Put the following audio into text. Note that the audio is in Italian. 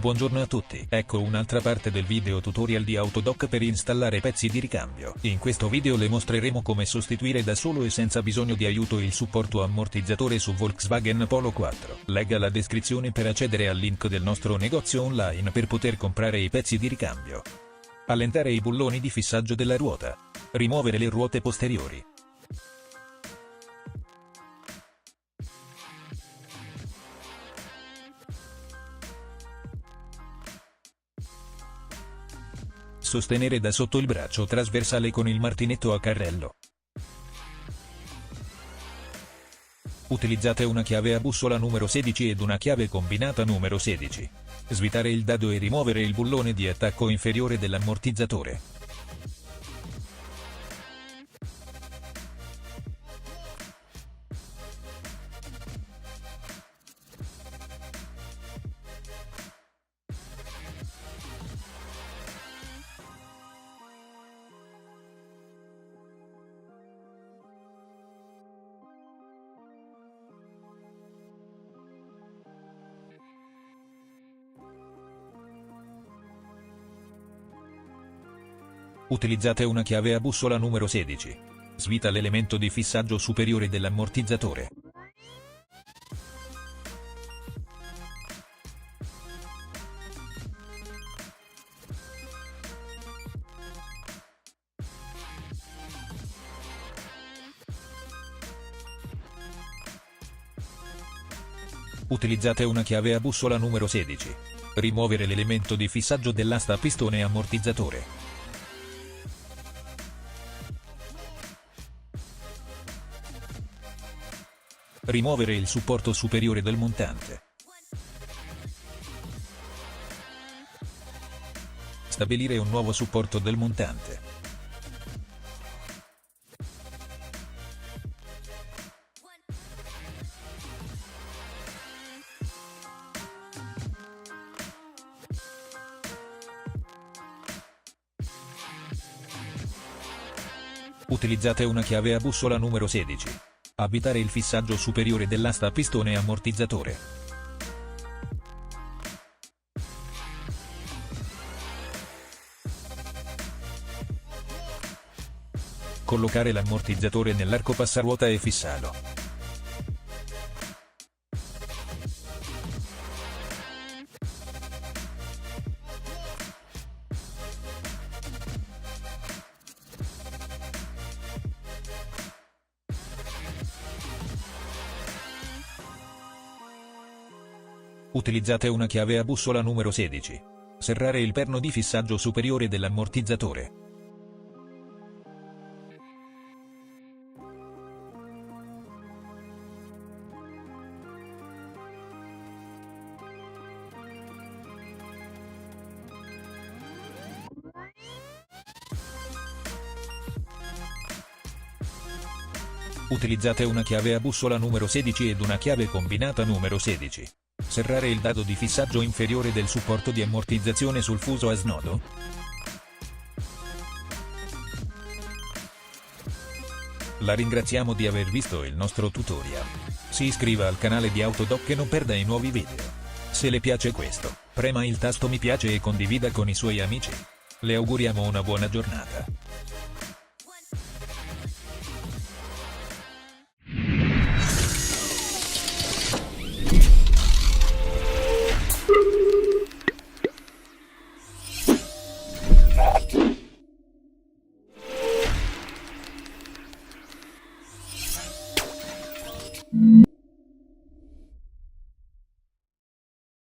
Buongiorno a tutti, ecco un'altra parte del video tutorial di Autodoc per installare pezzi di ricambio. In questo video le mostreremo come sostituire da solo e senza bisogno di aiuto il supporto ammortizzatore su Volkswagen Polo 4. Legga la descrizione per accedere al link del nostro negozio online per poter comprare i pezzi di ricambio. Allentare i bulloni di fissaggio della ruota. Rimuovere le ruote posteriori. Sostenere da sotto il braccio trasversale con il martinetto a carrello. Utilizzate una chiave a bussola numero 16 ed una chiave combinata numero 16. Svitare il dado e rimuovere il bullone di attacco inferiore dell'ammortizzatore. Utilizzate una chiave a bussola numero 16. Svita l'elemento di fissaggio superiore dell'ammortizzatore. Utilizzate una chiave a bussola numero 16. Rimuovere l'elemento di fissaggio dell'asta a pistone ammortizzatore. Rimuovere il supporto superiore del montante. Stabilire un nuovo supporto del montante. Utilizzate una chiave a bussola numero 16. Avvitare il fissaggio superiore dell'asta a pistone ammortizzatore. Collocare l'ammortizzatore nell'arco passaruota e fissarlo. Utilizzate una chiave a bussola numero 16. Serrare il perno di fissaggio superiore dell'ammortizzatore. Utilizzate una chiave a bussola numero 16 ed una chiave combinata numero 16. Serrare il dado di fissaggio inferiore del supporto di ammortizzazione sul fuso a snodo. La ringraziamo di aver visto il nostro tutorial. Si iscriva al canale di Autodoc e non perda i nuovi video. Se le piace questo, prema il tasto mi piace e condivida con i suoi amici. Le auguriamo una buona giornata.